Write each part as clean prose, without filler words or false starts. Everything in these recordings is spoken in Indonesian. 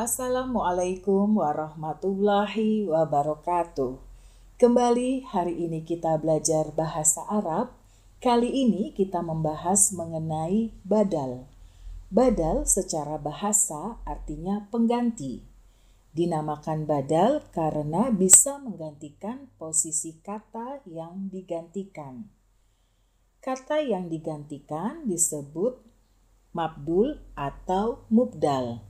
Assalamualaikum warahmatullahi wabarakatuh. Kembali hari ini kita belajar bahasa Arab. Kali ini kita membahas mengenai badal. Badal secara bahasa artinya pengganti. Dinamakan badal karena bisa menggantikan posisi kata yang digantikan. Kata yang digantikan disebut mabdul atau mubdal.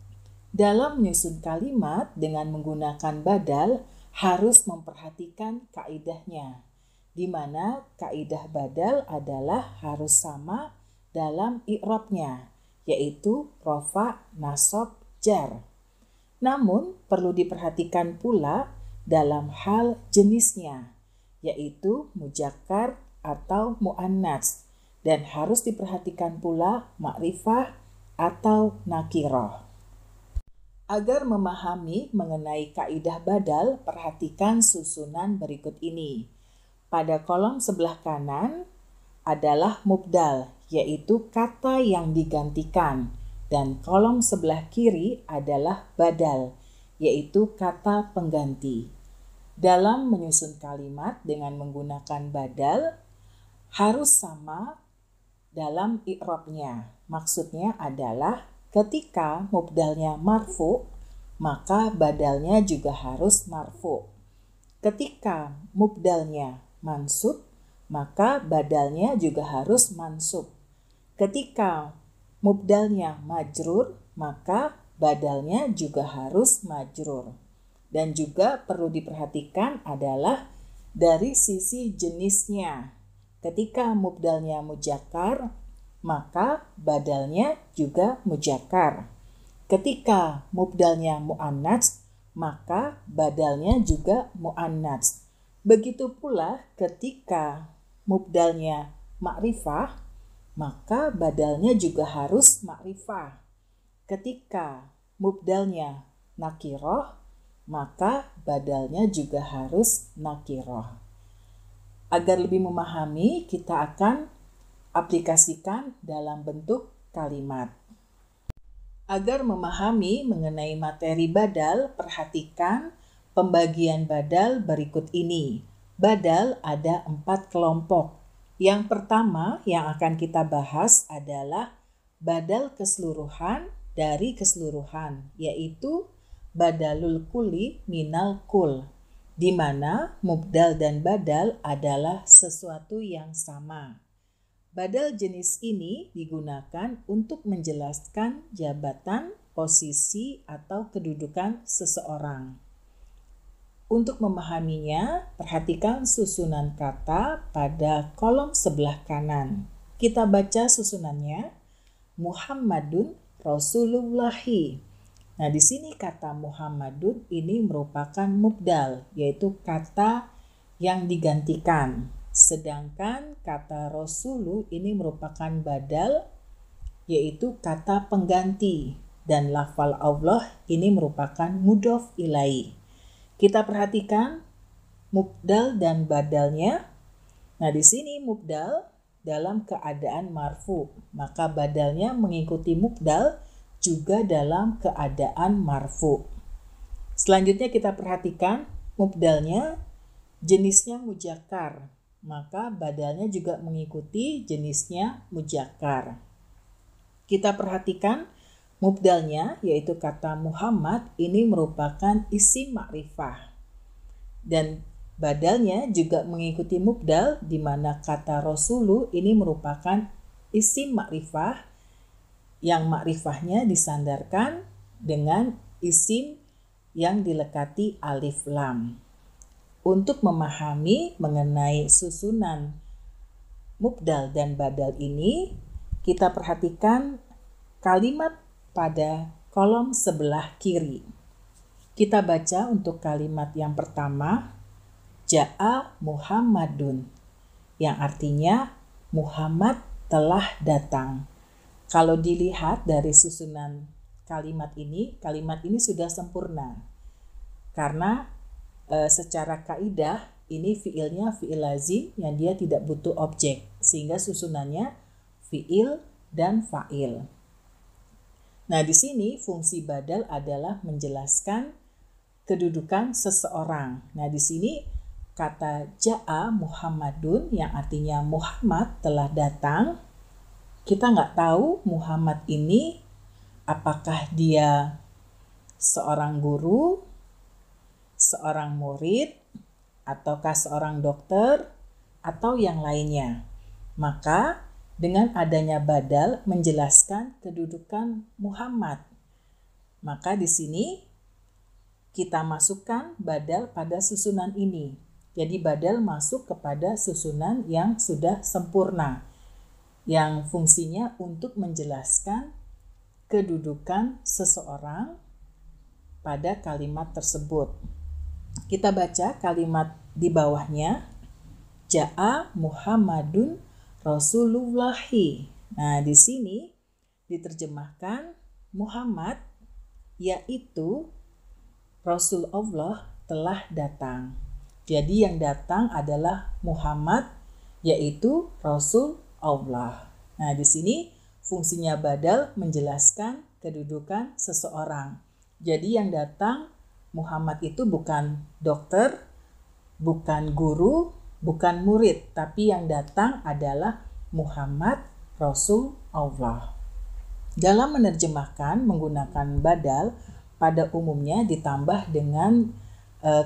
Dalam menyusun kalimat dengan menggunakan badal harus memperhatikan kaidahnya, di mana kaidah badal adalah harus sama dalam i'rabnya, yaitu rofa, nasab, jar. Namun perlu diperhatikan pula dalam hal jenisnya, yaitu mujakkar atau muannats, dan harus diperhatikan pula makrifah atau nakirah. Agar memahami mengenai kaidah badal, perhatikan susunan berikut ini. Pada kolom sebelah kanan adalah mubdal, yaitu kata yang digantikan, dan kolom sebelah kiri adalah badal, yaitu kata pengganti. Dalam menyusun kalimat dengan menggunakan badal, harus sama dalam i'rabnya. Maksudnya adalah ketika mubdalnya marfu, maka badalnya juga harus marfu. Ketika mubdalnya mansub, maka badalnya juga harus mansub. Ketika mubdalnya majrur, maka badalnya juga harus majrur. Dan juga perlu diperhatikan adalah dari sisi jenisnya. Ketika mubdalnya mujakkar, maka badalnya juga mujakkar. Ketika mubdalnya muannats, maka badalnya juga muannats. Begitu pula ketika mubdalnya makrifah, maka badalnya juga harus makrifah. Ketika mubdalnya nakirah, maka badalnya juga harus nakirah. Agar lebih memahami, kita akan aplikasikan dalam bentuk kalimat. Agar memahami mengenai materi badal, perhatikan pembagian badal berikut ini. Badal ada 4 kelompok. Yang pertama yang akan kita bahas adalah badal keseluruhan dari keseluruhan, yaitu badalul kulli minal kul, di mana mubdal dan badal adalah sesuatu yang sama. Badal jenis ini digunakan untuk menjelaskan jabatan, posisi, atau kedudukan seseorang. Untuk memahaminya, perhatikan susunan kata pada kolom sebelah kanan. Kita baca susunannya. Muhammadun Rasulullahi. Nah, di sini kata Muhammadun ini merupakan mubdal, yaitu kata yang digantikan. Sedangkan kata Rasulu ini merupakan badal, yaitu kata pengganti. Dan lafal Allah ini merupakan mudhof ilaih. Kita perhatikan mubdal dan badalnya. Nah, di sini mubdal dalam keadaan marfu, maka badalnya mengikuti mubdal juga dalam keadaan marfu. Selanjutnya kita perhatikan mubdalnya jenisnya mujakkar, maka badalnya juga mengikuti jenisnya mujakkar. Kita perhatikan mubdalnya, yaitu kata Muhammad, ini merupakan isim makrifah. Dan badalnya juga mengikuti mubdal, di mana kata Rasulu ini merupakan isim makrifah, yang makrifahnya disandarkan dengan isim yang dilekati alif lam. Untuk memahami mengenai susunan mubdal dan badal ini, kita perhatikan kalimat pada kolom sebelah kiri. Kita baca untuk kalimat yang pertama, Ja'a Muhammadun, yang artinya Muhammad telah datang. Kalau dilihat dari susunan kalimat ini sudah sempurna. Karena secara kaidah ini fiilnya fiil lazim yang dia tidak butuh objek, sehingga susunannya fiil dan fa'il. Nah, di sini fungsi badal adalah menjelaskan kedudukan seseorang. Nah, di sini kata ja'a Muhammadun yang artinya Muhammad telah datang. Kita nggak tahu Muhammad ini apakah dia seorang guru, seorang murid, ataukah seorang dokter, atau yang lainnya. Maka dengan adanya badal menjelaskan kedudukan Muhammad. Maka di sini kita masukkan badal pada susunan ini. Jadi badal masuk kepada susunan yang sudah sempurna, yang fungsinya untuk menjelaskan kedudukan seseorang pada kalimat tersebut. Kita baca kalimat di bawahnya. Ja'a Muhammadun Rasulullahi. Nah, di sini diterjemahkan Muhammad yaitu Rasul Allah telah datang. Jadi yang datang adalah Muhammad yaitu Rasul Allah. Nah, di sini fungsinya badal menjelaskan kedudukan seseorang. Jadi yang datang Muhammad itu bukan dokter, bukan guru, bukan murid, tapi yang datang adalah Muhammad Rasul Allah. Dalam menerjemahkan menggunakan badal, pada umumnya ditambah dengan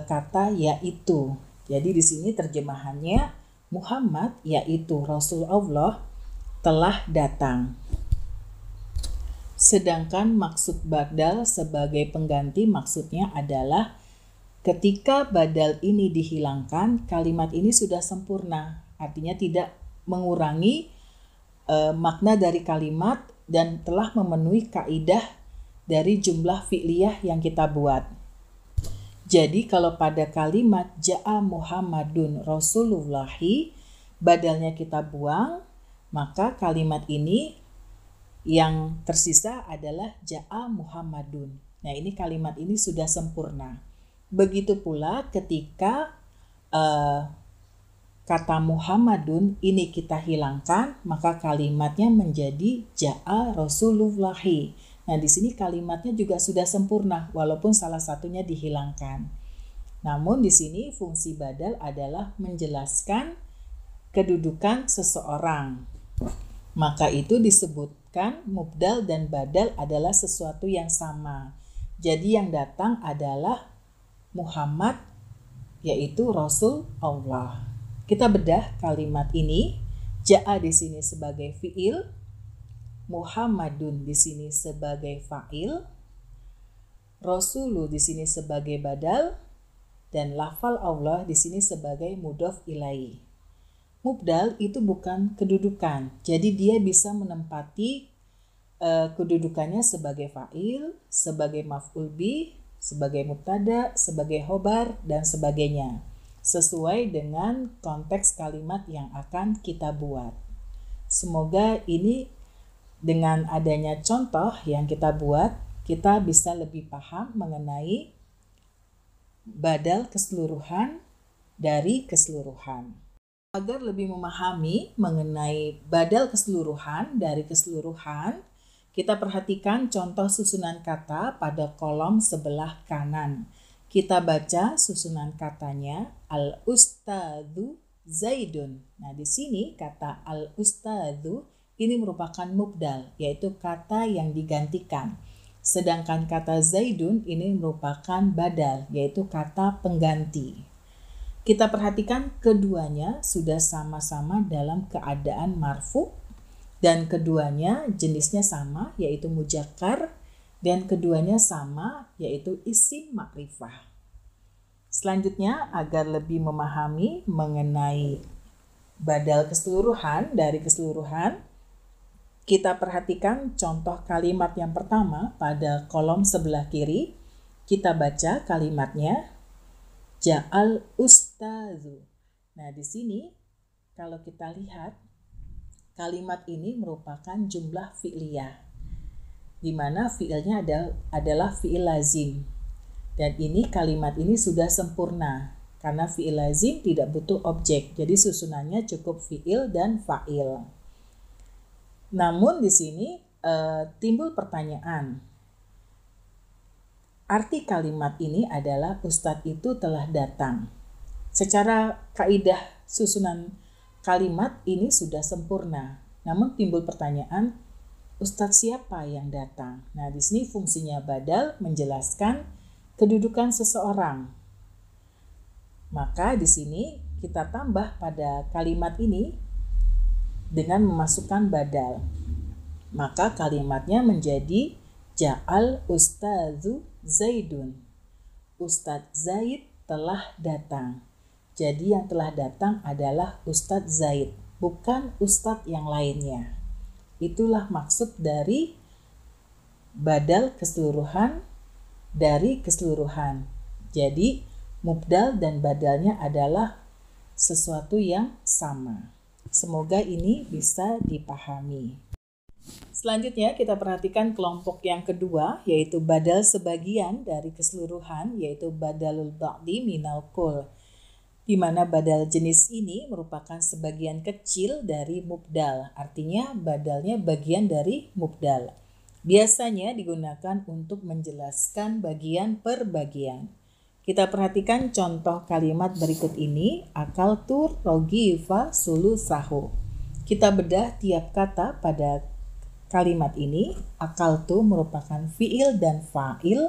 kata yaitu. Jadi di sini terjemahannya Muhammad yaitu Rasul Allah telah datang. Sedangkan maksud badal sebagai pengganti maksudnya adalah ketika badal ini dihilangkan, kalimat ini sudah sempurna. Artinya tidak mengurangi makna dari kalimat dan telah memenuhi kaidah dari jumlah fi'liyah yang kita buat. Jadi kalau pada kalimat Ja'a Muhammadun Rasulullahi badalnya kita buang, maka kalimat ini yang tersisa adalah Ja'a Muhammadun. Nah, ini kalimat ini sudah sempurna. Begitu pula ketika kata Muhammadun ini kita hilangkan, maka kalimatnya menjadi Ja'a Rasulullahi. Nah, di sini kalimatnya juga sudah sempurna walaupun salah satunya dihilangkan. Namun di sini fungsi badal adalah menjelaskan kedudukan seseorang. Maka itu disebutkan mubdal dan badal adalah sesuatu yang sama. Jadi yang datang adalah Muhammad yaitu Rasul Allah. Kita bedah kalimat ini. Ja'a di sini sebagai fiil, Muhammadun di sini sebagai fa'il, Rasulu di sini sebagai badal, dan lafal Allah di sini sebagai mudhof ilaih. Mubdal itu bukan kedudukan, jadi dia bisa menempati kedudukannya sebagai fa'il, sebagai maf'ul bih, sebagai mubtada, sebagai khobar, dan sebagainya. Sesuai dengan konteks kalimat yang akan kita buat. Semoga ini dengan adanya contoh yang kita buat, kita bisa lebih paham mengenai badal keseluruhan dari keseluruhan. Agar lebih memahami mengenai badal keseluruhan dari keseluruhan, kita perhatikan contoh susunan kata pada kolom sebelah kanan. Kita baca susunan katanya, Al-Ustadzu Zaidun. Nah, di sini kata Al-Ustadzu ini merupakan mubdal, yaitu kata yang digantikan. Sedangkan kata Zaidun ini merupakan badal, yaitu kata pengganti. Kita perhatikan keduanya sudah sama-sama dalam keadaan marfu, dan keduanya jenisnya sama, yaitu mujakkar, dan keduanya sama, yaitu isim makrifah. Selanjutnya, agar lebih memahami mengenai badal keseluruhan dari keseluruhan, kita perhatikan contoh kalimat yang pertama pada kolom sebelah kiri. Kita baca kalimatnya, Ja'al ustazu. Nah, di sini kalau kita lihat, kalimat ini merupakan jumlah fi'liyah, di mana fi'ilnya adalah fi'il lazim. Dan ini kalimat ini sudah sempurna, karena fi'il lazim tidak butuh objek, jadi susunannya cukup fi'il dan fa'il. Namun di sini timbul pertanyaan. Arti kalimat ini adalah Ustadz itu telah datang. Secara kaidah susunan kalimat ini sudah sempurna. Namun timbul pertanyaan, Ustadz siapa yang datang? Nah, di sini fungsinya badal menjelaskan kedudukan seseorang. Maka di sini kita tambah pada kalimat ini dengan memasukkan badal. Maka kalimatnya menjadi Ja'al Ustadzu Zaidun. Ustadz Zaid telah datang. Jadi yang telah datang adalah Ustadz Zaid, bukan Ustadz yang lainnya. Itulah maksud dari badal keseluruhan dari keseluruhan. Jadi mubdal dan badalnya adalah sesuatu yang sama. Semoga ini bisa dipahami. Selanjutnya kita perhatikan kelompok yang kedua, yaitu badal sebagian dari keseluruhan, yaitu badalul ba'di minal kull, di mana badal jenis ini merupakan sebagian kecil dari mubdal, artinya badalnya bagian dari mubdal. Biasanya digunakan untuk menjelaskan bagian per bagian. Kita perhatikan contoh kalimat berikut ini, akaltu rogifa sulusahu. Kita bedah tiap kata pada kalimat ini. Akaltu merupakan fiil dan fa'il,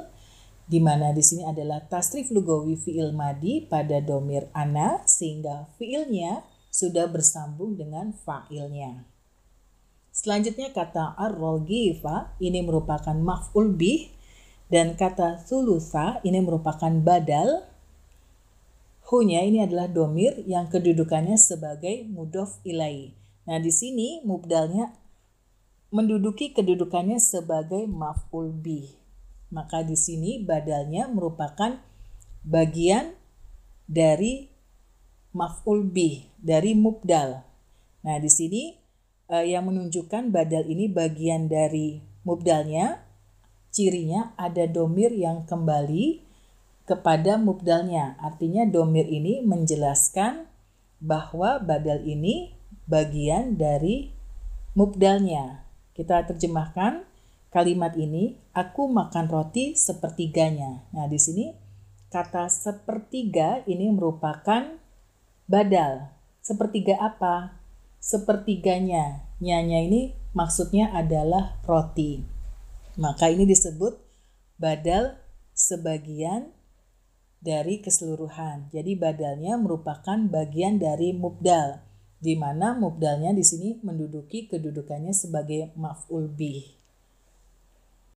di mana di sini adalah tasrif lugawi fiil madi pada domir ana, sehingga fiilnya sudah bersambung dengan fa'ilnya. Selanjutnya kata ar-rogifa ini merupakan maf'ul bih, dan kata sulusa ini merupakan badal. Hu-nya ini adalah domir yang kedudukannya sebagai mudhof ilai. Nah, di sini mubdalnya menduduki kedudukannya sebagai maf'ul bih. Maka di sini badalnya merupakan bagian dari maf'ul bih, dari mubdal. Nah, di sini yang menunjukkan badal ini bagian dari mubdalnya, cirinya ada domir yang kembali kepada mubdalnya. Artinya domir ini menjelaskan bahwa badal ini bagian dari mubdalnya. Kita terjemahkan kalimat ini, aku makan roti sepertiganya. Nah, di sini kata sepertiga ini merupakan badal. Sepertiga apa? Sepertiganya. Nyanya ini maksudnya adalah roti. Maka ini disebut badal sebagian dari keseluruhan. Jadi badalnya merupakan bagian dari mubdal, di mana mubdalnya di sini menduduki kedudukannya sebagai maf'ul bih.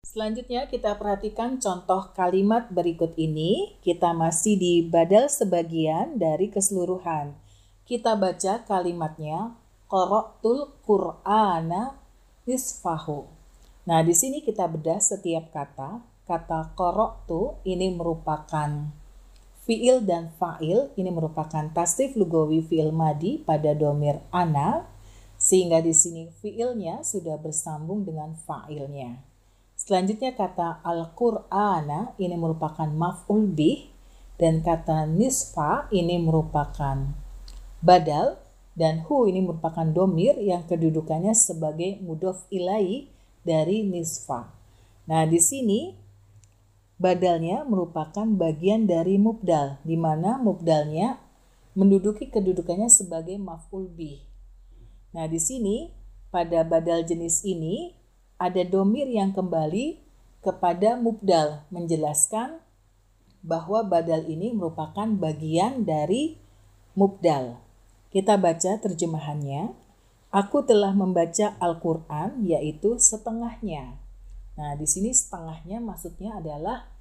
Selanjutnya kita perhatikan contoh kalimat berikut ini. Kita masih di badal sebagian dari keseluruhan. Kita baca kalimatnya, qara'tul Qur'ana nisfahu. Nah, di sini kita bedah setiap kata. Kata qara'tu ini merupakan fi'il dan fa'il, ini merupakan tasrif lugawi fi'il madi pada domir ana, sehingga di sini fi'ilnya sudah bersambung dengan fa'ilnya. Selanjutnya kata al-Qur'ana ini merupakan maf'ul bih, dan kata nisfa ini merupakan badal, dan hu ini merupakan domir yang kedudukannya sebagai mudhof ilai dari nisfa. Nah, di sini badalnya merupakan bagian dari mubdal, di mana mubdalnya menduduki kedudukannya sebagai maf'ul bih. Nah, di sini pada badal jenis ini ada domir yang kembali kepada mubdal, menjelaskan bahwa badal ini merupakan bagian dari mubdal. Kita baca terjemahannya. Aku telah membaca Al-Quran, yaitu setengahnya. Nah, di sini setengahnya maksudnya adalah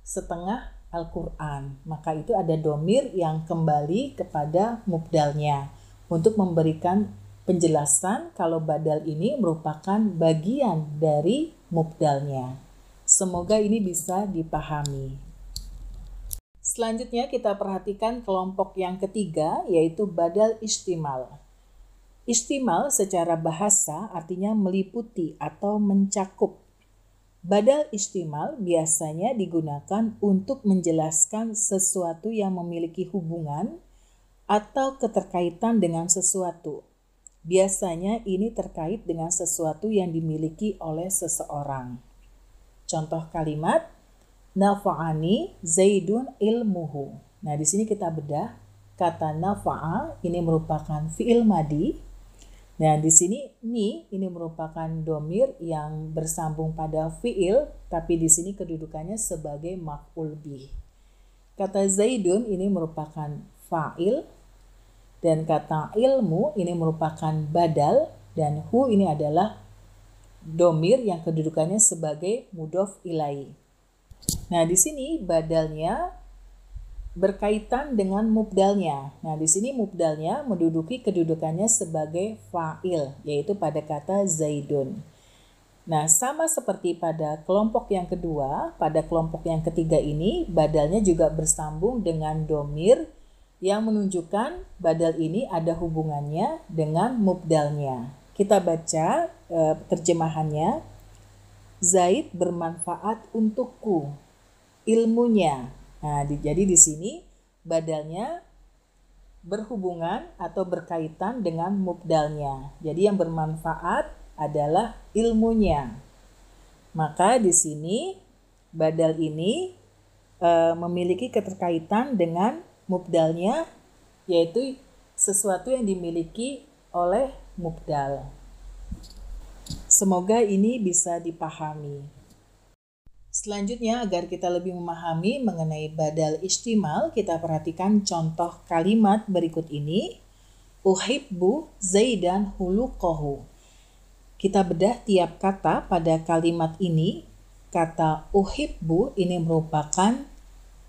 setengah Al-Quran. Maka itu ada domir yang kembali kepada mubdalnya untuk memberikan penjelasan kalau badal ini merupakan bagian dari mubdalnya. Semoga ini bisa dipahami. Selanjutnya kita perhatikan kelompok yang ketiga, yaitu badal istimal. Istimal secara bahasa artinya meliputi atau mencakup. Badal istimal biasanya digunakan untuk menjelaskan sesuatu yang memiliki hubungan atau keterkaitan dengan sesuatu. Biasanya ini terkait dengan sesuatu yang dimiliki oleh seseorang. Contoh kalimat, nafa'ani Zaidun ilmuhu. Nah, di sini kita bedah. Kata nafa'a ini merupakan fi'il madi. Nah, di sini ini merupakan domir yang bersambung pada fi'il, tapi di sini kedudukannya sebagai maf'ul bih. Kata Zaidun ini merupakan fa'il, dan kata ilmu ini merupakan badal, dan hu ini adalah domir yang kedudukannya sebagai mudhof ilai. Nah, di sini badalnya berkaitan dengan mubdalnya. Nah, di sini mubdalnya menduduki kedudukannya sebagai fa'il, yaitu pada kata Zaidun. Nah, sama seperti pada kelompok yang kedua, pada kelompok yang ketiga ini, badalnya juga bersambung dengan domir yang menunjukkan badal ini ada hubungannya dengan mubdalnya. Kita baca terjemahannya. Zaid bermanfaat untukku, ilmunya. Nah, jadi di sini badalnya berhubungan atau berkaitan dengan mubdalnya. Jadi yang bermanfaat adalah ilmunya. Maka di sini badal ini memiliki keterkaitan dengan mubdalnya, yaitu sesuatu yang dimiliki oleh mubdal. Semoga ini bisa dipahami. Selanjutnya, agar kita lebih memahami mengenai badal istimal, kita perhatikan contoh kalimat berikut ini. Uhibbu Zaidan hulukohu. Kita bedah tiap kata pada kalimat ini. Kata uhibbu ini merupakan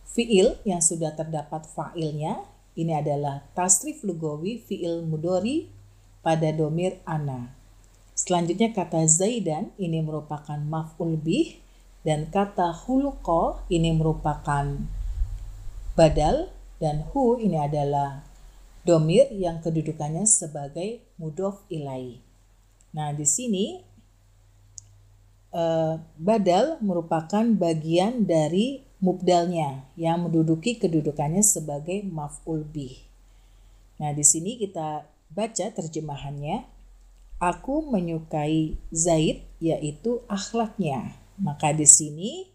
fi'il yang sudah terdapat fa'ilnya. Ini adalah tasrif lugawi fi'il mudhari pada domir ana. Selanjutnya kata Zaidan ini merupakan maf'ul bih, dan kata huluqa ini merupakan badal, dan hu ini adalah domir yang kedudukannya sebagai mudhof ilai. Nah, di sini badal merupakan bagian dari mubdalnya yang menduduki kedudukannya sebagai maf'ul bih. Nah, di sini kita baca terjemahannya. Aku menyukai Zaid, yaitu akhlaknya. Maka di sini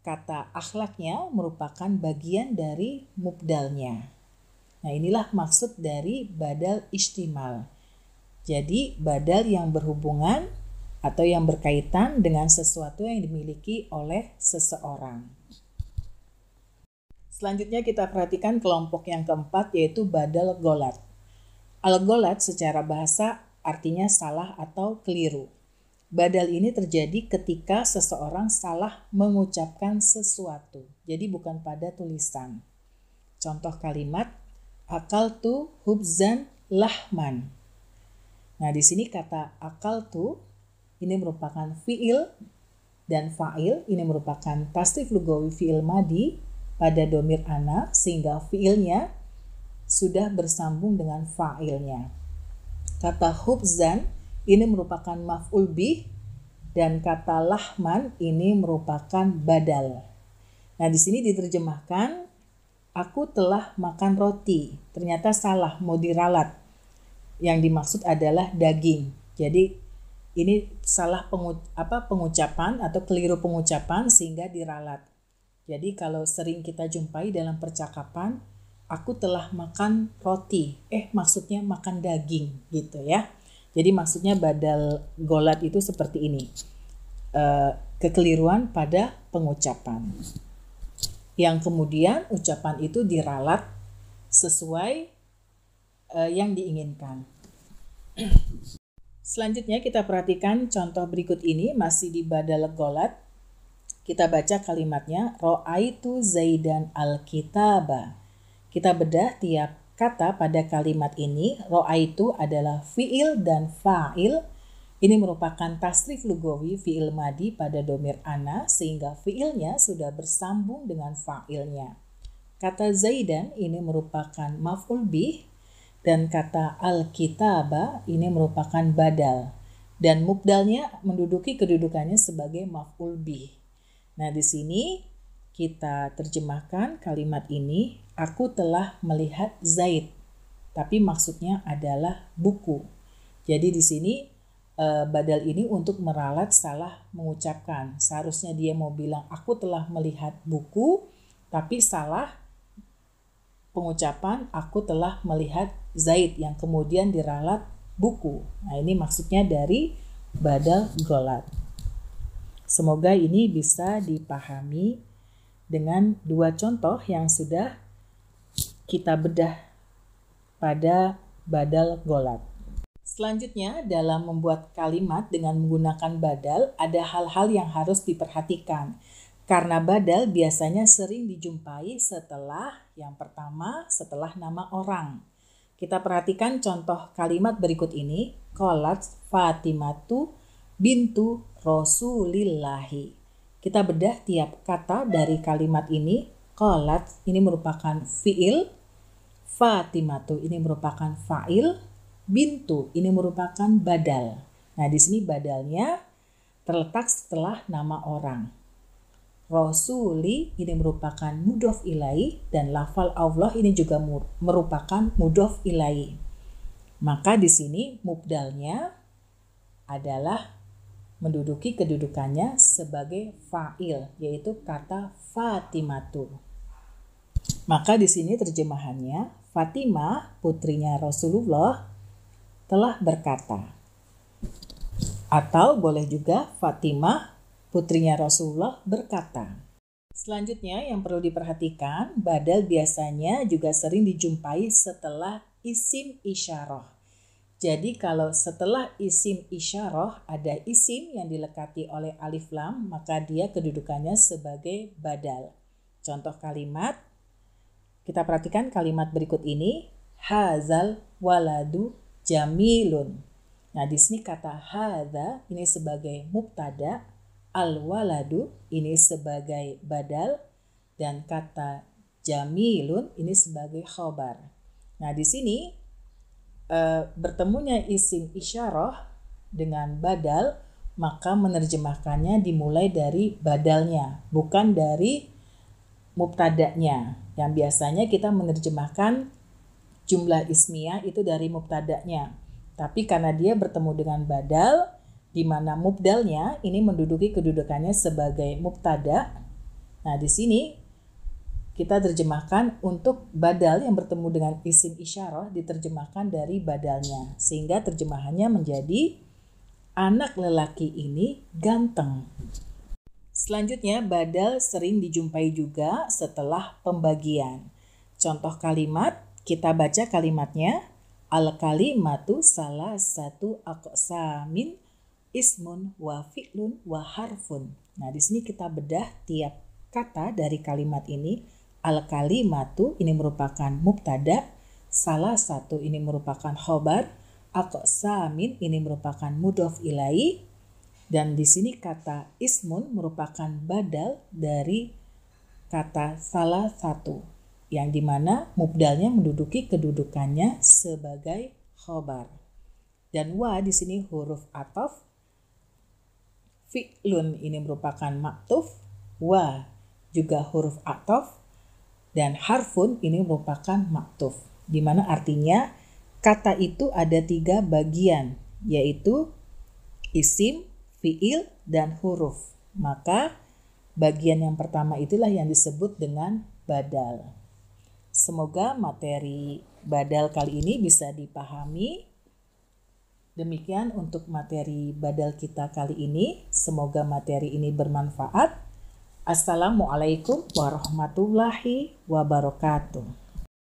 kata akhlaknya merupakan bagian dari mubdalnya. Nah, inilah maksud dari badal istimal. Jadi badal yang berhubungan atau yang berkaitan dengan sesuatu yang dimiliki oleh seseorang. Selanjutnya kita perhatikan kelompok yang keempat, yaitu badal golat. Al-golat secara bahasa artinya salah atau keliru. Badal ini terjadi ketika seseorang salah mengucapkan sesuatu. Jadi bukan pada tulisan. Contoh kalimat, akaltu hubzan lahman. Nah, di sini kata akaltu ini merupakan fi'il, dan fa'il ini merupakan tasrif lugawi fi'il madi pada domir ana, sehingga fi'ilnya sudah bersambung dengan fa'ilnya. Kata hubzan ini merupakan maf'ul bih, dan kata lahman ini merupakan badal. Nah, di sini diterjemahkan, aku telah makan roti. Ternyata salah, mau diralat. Yang dimaksud adalah daging. Jadi ini salah pengucapan atau keliru pengucapan sehingga diralat. Jadi kalau sering kita jumpai dalam percakapan, aku telah makan roti, maksudnya makan daging gitu ya. Jadi maksudnya badal golat itu seperti ini, kekeliruan pada pengucapan, yang kemudian ucapan itu diralat sesuai yang diinginkan. Selanjutnya kita perhatikan contoh berikut ini, masih di badal golat. Kita baca kalimatnya, Ro'aitu Zaidan al-kitaba. Kita bedah tiap kata pada kalimat ini. Ro'aitu adalah fi'il dan fa'il. Ini merupakan tasrif lugawi fi'il madi pada domir ana, sehingga fi'ilnya sudah bersambung dengan fa'ilnya. Kata Zaidan ini merupakan maf'ul bih, dan kata al-kitaba ini merupakan badal, dan mubdalnya menduduki kedudukannya sebagai maf'ul bih. Nah, di sini kita terjemahkan kalimat ini, aku telah melihat Zaid. tapi maksudnya adalah buku. Jadi di sini badal ini untuk meralat salah mengucapkan. Seharusnya dia mau bilang aku telah melihat buku, tapi salah pengucapan aku telah melihat Zaid yang kemudian diralat buku. Nah, ini maksudnya dari badal golat. Semoga ini bisa dipahami dengan dua contoh yang sudah kita bedah pada badal golat. Selanjutnya, dalam membuat kalimat dengan menggunakan badal, ada hal-hal yang harus diperhatikan. Karena badal biasanya sering dijumpai setelah, yang pertama, setelah nama orang. Kita perhatikan contoh kalimat berikut ini. Qalat Fatimatu bintu Rasulillahi. Kita bedah tiap kata dari kalimat ini. Qalat ini merupakan fiil, Fatimatu ini merupakan fa'il, bintu ini merupakan badal. Nah, di sini badalnya terletak setelah nama orang. Rasuli ini merupakan mudhof ilaih dan lafal Allah ini juga merupakan mudhof ilaih. Maka di sini mubdalnya adalah menduduki kedudukannya sebagai fa'il, yaitu kata Fatimatu. Maka di sini terjemahannya, Fatimah putrinya Rasulullah telah berkata. Atau boleh juga Fatimah putrinya Rasulullah berkata. Selanjutnya yang perlu diperhatikan, badal biasanya juga sering dijumpai setelah isim isyarah. Jadi kalau setelah isim isyarah ada isim yang dilekati oleh alif lam, maka dia kedudukannya sebagai badal. Contoh kalimat, kita perhatikan kalimat berikut ini, hazal waladu jamilun. Nah, di sini kata hadza ini sebagai mubtada, al-waladu ini sebagai badal, dan kata jamilun ini sebagai khobar. Nah, di sini bertemunya isim isyarah dengan badal, maka menerjemahkannya dimulai dari badalnya, bukan dari mubtadanya. Yang biasanya kita menerjemahkan jumlah ismiyah itu dari mubtadanya. Tapi karena dia bertemu dengan badal, di mana mubdalnya ini menduduki kedudukannya sebagai mubtada. Nah, di sini kita terjemahkan untuk badal yang bertemu dengan isim isyarah diterjemahkan dari badalnya. Sehingga terjemahannya menjadi anak lelaki ini ganteng. Selanjutnya, badal sering dijumpai juga setelah pembagian. Contoh kalimat, kita baca kalimatnya, al-kalimatu salah satu aqsamin ismun wa fi'lun wa harfun. Nah, di sini kita bedah tiap kata dari kalimat ini. Al-kalimatu ini merupakan mubtada, salah satu ini merupakan khobar, aqsamin ini merupakan mudhof ilaih, dan di sini kata ismun merupakan badal dari kata salah satu, yang dimana mubdalnya menduduki kedudukannya sebagai khobar. Dan wa di sini huruf ataf, fi'lun ini merupakan maktuf, wa juga huruf ataf, dan harfun ini merupakan maktuf. Dimana artinya kata itu ada 3 bagian, yaitu isim, fi'il, dan huruf. Maka bagian yang pertama itulah yang disebut dengan badal. Semoga materi badal kali ini bisa dipahami. Demikian untuk materi badal kita kali ini. Semoga materi ini bermanfaat. Assalamualaikum warahmatullahi wabarakatuh.